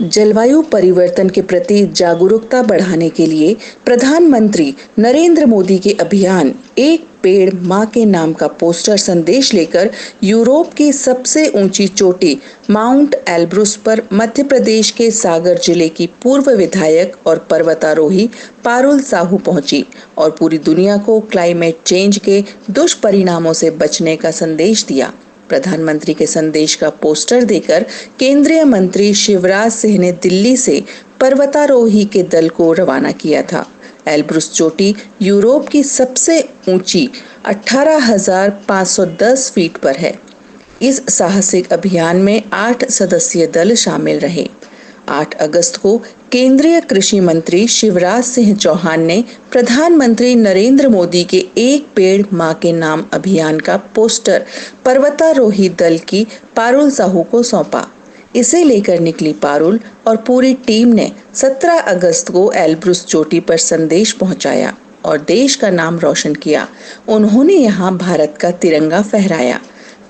जलवायु परिवर्तन के प्रति जागरूकता बढ़ाने के लिए प्रधानमंत्री नरेंद्र मोदी के अभियान एक पेड़ मां के नाम का पोस्टर संदेश लेकर यूरोप की सबसे ऊंची चोटी माउंट एल्ब्रुस पर मध्य प्रदेश के सागर जिले की पूर्व विधायक और पर्वतारोही पारुल साहू पहुंची और पूरी दुनिया को क्लाइमेट चेंज के दुष्परिणामों से बचने का संदेश दिया। प्रधानमंत्री के संदेश का पोस्टर देकर केंद्रीय मंत्री शिवराज सिंह ने दिल्ली से पर्वतारोही के दल को रवाना किया था। एल्ब्रुस चोटी यूरोप की सबसे ऊंची 18,510 फीट पर है। इस साहसिक अभियान में 8 सदस्यीय दल शामिल रहे। 8 अगस्त को केंद्रीय कृषि मंत्री शिवराज सिंह चौहान ने प्रधानमंत्री नरेंद्र मोदी के एक पेड़ मां के नाम अभियान का पोस्टर पर्वतारोही दल की पारुल साहू को सौंपा। इसे लेकर निकली पारुल और पूरी टीम ने 17 अगस्त को एल्ब्रुस चोटी पर संदेश पहुंचाया और देश का नाम रोशन किया। उन्होंने यहां भारत का तिरंगा फहराया।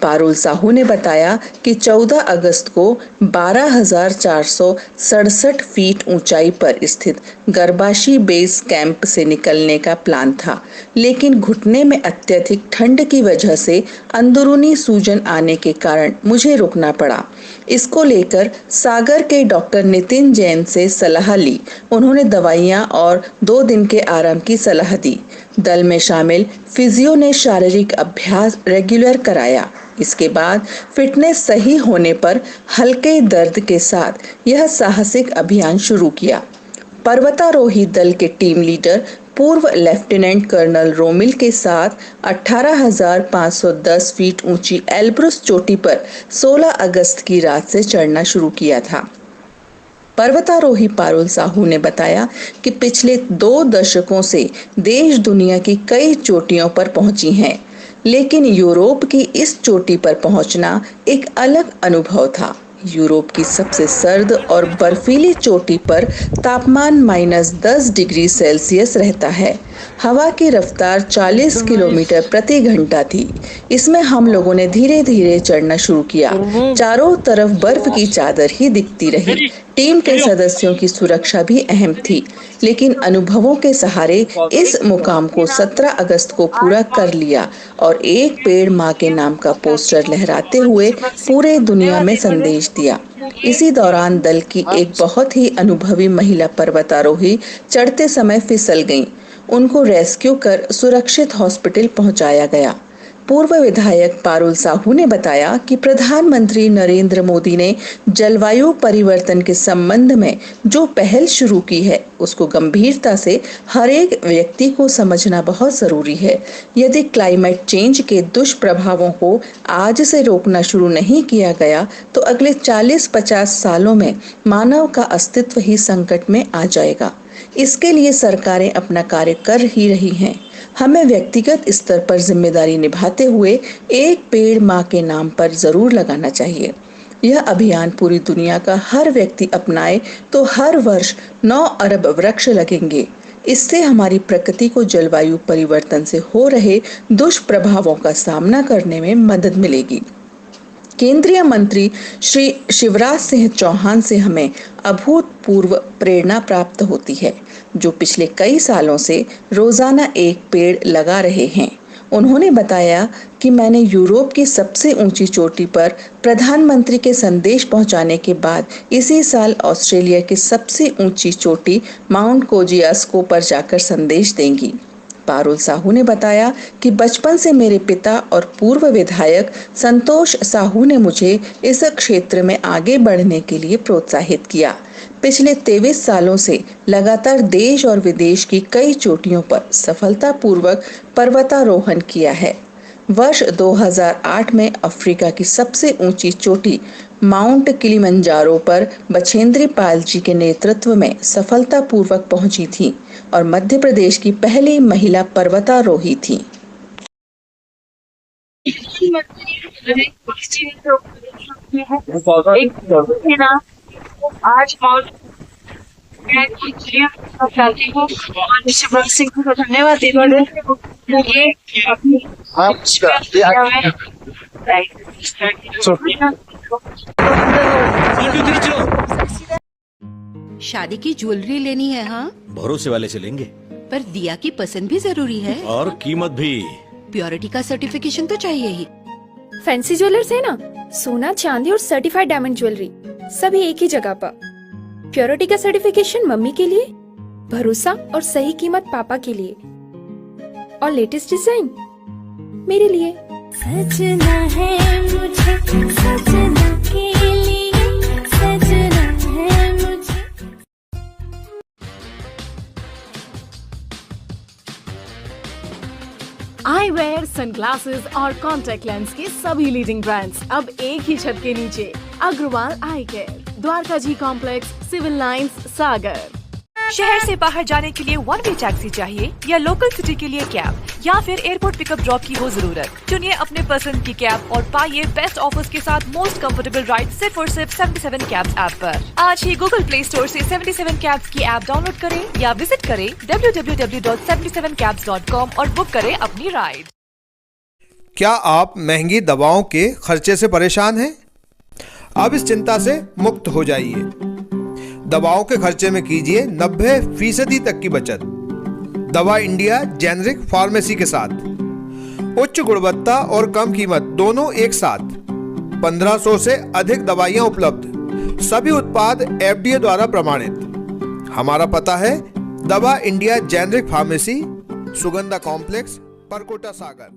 पारुल साहू ने बताया कि 14 अगस्त को 12,467 फीट ऊंचाई पर स्थित गर्बाशी बेस कैंप से निकलने का प्लान था, लेकिन घुटने में अत्यधिक ठंड की वजह से अंदरूनी सूजन आने के कारण मुझे रुकना पड़ा। इसको लेकर सागर के डॉक्टर नितिन जैन से सलाह ली। उन्होंने दवाइयां और 2 दिन के आराम की सलाह दी। दल में शामिल फिजियो ने शारीरिक अभ्यास रेगुलर कराया। इसके बाद फिटनेस सही होने पर हल्के दर्द के साथ यह साहसिक अभियान शुरू किया। पर्वतारोही दल के टीम लीडर पूर्व लेफ्टिनेंट कर्नल रोमिल के साथ 18,510 फीट ऊंची एल्ब्रुस चोटी पर 16 अगस्त की रात से चढ़ना शुरू किया था। पर्वतारोही पारुल साहू ने बताया कि पिछले 2 दशकों से देश दुनिया की कई चोटियों पर पहुंची हैं, लेकिन यूरोप की इस चोटी पर पहुंचना एक अलग अनुभव था। यूरोप की सबसे सर्द और बर्फीली चोटी पर तापमान -10 डिग्री सेल्सियस रहता है। हवा की रफ्तार 40 किलोमीटर प्रति घंटा थी। इसमें हम लोगों ने धीरे धीरे चढ़ना शुरू किया। चारों तरफ बर्फ की चादर ही दिखती रही। टीम के सदस्यों की सुरक्षा भी अहम थी, लेकिन अनुभवों के सहारे इस मुकाम को 17 अगस्त को पूरा कर लिया और एक पेड़ मां के नाम का पोस्टर लहराते हुए पूरे दुनिया में संदेश दिया। इसी दौरान दल की एक बहुत ही अनुभवी महिला पर्वतारोही चढ़ते समय फिसल गईं। उनको रेस्क्यू कर सुरक्षित हॉस्पिटल पहुंचाया गया। पूर्व विधायक पारुल साहू ने बताया कि प्रधानमंत्री नरेंद्र मोदी ने जलवायु परिवर्तन के संबंध में जो पहल शुरू की है, उसको गंभीरता से हर एक व्यक्ति को समझना बहुत जरूरी है। यदि क्लाइमेट चेंज के दुष्प्रभावों को आज से रोकना शुरू नहीं किया गया, तो अगले 40-50 सालों में मानव का अस्तित्व ही संकट में आ जाएगा। इसके लिए सरकारें अपना कार्य कर ही रही हैं। हमें व्यक्तिगत स्तर पर जिम्मेदारी निभाते हुए एक पेड़ मां के नाम पर जरूर लगाना चाहिए। यह अभियान पूरी दुनिया का हर व्यक्ति अपनाए तो हर वर्ष 9 अरब वृक्ष लगेंगे। इससे हमारी प्रकृति को जलवायु परिवर्तन से हो रहे दुष्प्रभावों का सामना करने में मदद मिलेगी। केंद्रीय मंत्री श्री शिवराज सिंह चौहान से हमें अभूतपूर्व प्रेरणा प्राप्त होती है, जो पिछले कई सालों से रोजाना एक पेड़ लगा रहे हैं। उन्होंने बताया कि मैंने यूरोप की सबसे ऊंची चोटी पर प्रधानमंत्री के संदेश पहुंचाने के बाद इसी साल ऑस्ट्रेलिया की सबसे ऊंची चोटी माउंट कोजियास्को पर जाकर संदेश देंगी। पारुल साहू ने बताया कि बचपन से मेरे पिता और पूर्व विधायक संतोष साहू ने मुझे इस क्षेत्र में आगे बढ़ने के लिए प्रोत्साहित किया। पिछले 23 सालों से लगातार देश और विदेश की कई चोटियों पर सफलतापूर्वक पर्वतारोहण किया है। वर्ष 2008 में अफ्रीका की सबसे ऊंची चोटी माउंट किलिमंजारो पर बछेंद्री पाल जी के नेतृत्व में सफलतापूर्वक पहुंची थी और मध्य प्रदेश की पहली महिला पर्वतारोही थी। आज मैं शिवराज सिंह को धन्यवाद देते शादी की ज्वेलरी लेनी है। हाँ, भरोसे वाले से लेंगे। पर दिया की पसंद भी जरूरी है और कीमत भी। प्योरिटी का सर्टिफिकेशन तो चाहिए ही। फैंसी ज्वेलर्स है ना, सोना चांदी और सर्टिफाइड डायमंड ज्वेलरी सभी एक ही जगह पर। प्योरिटी का सर्टिफिकेशन मम्मी के लिए, भरोसा और सही कीमत पापा के लिए, और लेटेस्ट डिजाइन मेरे लिए। सजना है मुझे, सजना के लिए, सजना है मुझे। आईवेयर, सनग्लासेस और कॉन्टैक्ट लेंस के सभी लीडिंग ब्रांड्स अब एक ही छत के नीचे। अग्रवाल आई केयर, द्वारका जी कॉम्प्लेक्स, सिविल लाइंस, सागर। शहर से बाहर जाने के लिए वन वे टैक्सी चाहिए या लोकल सिटी के लिए कैब या फिर एयरपोर्ट पिकअप ड्रॉप की हो जरूरत? चुनिए अपने पसंद की कैब और पाइए बेस्ट ऑफर्स के साथ मोस्ट कंफर्टेबल राइड सिर्फ और सिर्फ 77 कैब्स ऐप पर। आज ही गूगल प्ले स्टोर से 77 कैब्स की ऐप डाउनलोड करें या विजिट करें www.77cabs.com और बुक करें अपनी राइड। क्या आप महंगी दवाओं के खर्चे से परेशान हैं? अब इस चिंता से मुक्त हो जाइए। दवाओं के खर्चे में कीजिए 90% तक की बचत। दवा इंडिया जेनेरिक फार्मेसी के साथ उच्च गुणवत्ता और कम कीमत दोनों एक साथ। 1500 से अधिक दवाइयां उपलब्ध, सभी उत्पाद FDA द्वारा प्रमाणित। हमारा पता है दवा India generic pharmacy, Sugandha complex, Parkota, Sagar.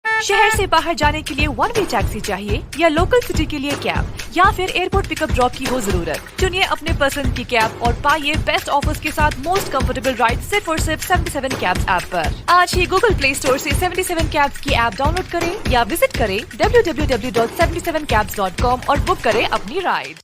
शहर से बाहर जाने के लिए वन वे टैक्सी चाहिए या लोकल सिटी के लिए कैब या फिर एयरपोर्ट पिकअप ड्रॉप की हो जरूरत? चुनिए अपने पसंद की कैब और पाइए बेस्ट ऑफर्स के साथ मोस्ट कंफर्टेबल राइड सिर्फ और सिर्फ 77 कैब्स ऐप पर। आज ही गूगल प्ले स्टोर से 77 कैब्स की ऐप डाउनलोड करें या विजिट करें www.77cabs.com और बुक करें अपनी राइड।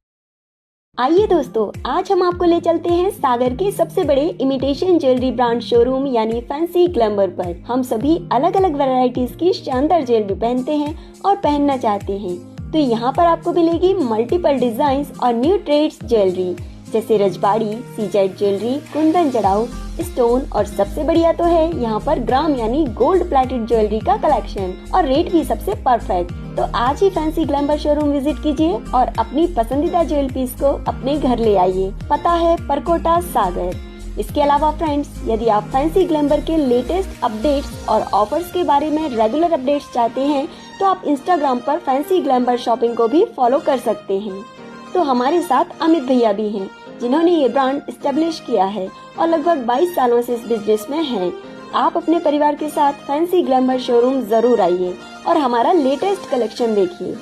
आइए दोस्तों, आज हम आपको ले चलते हैं सागर के सबसे बड़े इमिटेशन ज्वेलरी ब्रांड शोरूम यानी फैंसी ग्लैमर पर। हम सभी अलग अलग वैरायटीज की शानदार ज्वेलरी पहनते हैं और पहनना चाहते हैं, तो यहाँ पर आपको मिलेगी मल्टीपल डिजाइन और न्यू ट्रेड्स ज्वेलरी जैसे रजबाड़ी, सीजेड ज्वेलरी, कुंदन जड़ाऊ, स्टोन और सबसे बढ़िया तो है यहाँ पर ग्राम यानी गोल्ड प्लेटेड ज्वेलरी का कलेक्शन और रेट भी सबसे परफेक्ट। तो आज ही फैंसी ग्लैमर शोरूम विजिट कीजिए और अपनी पसंदीदा ज्वेलरी पीस को अपने घर ले आइए। पता है परकोटा, सागर। इसके अलावा फ्रेंड्स, यदि आप फैंसी ग्लैमर के लेटेस्ट अपडेट्स और ऑफर्स के बारे में रेगुलर अपडेट्स चाहते हैं तो आप इंस्टाग्राम पर फैंसी ग्लैमर शॉपिंग को भी फॉलो कर सकते हैं। तो हमारे साथ अमित भैया भी हैं जिन्होंने ये ब्रांड एस्टेब्लिश किया है और लगभग 22 सालों से इस बिजनेस में हैं। आप अपने परिवार के साथ फैंसी ग्लैमर शोरूम जरूर आइए और हमारा लेटेस्ट कलेक्शन देखिए।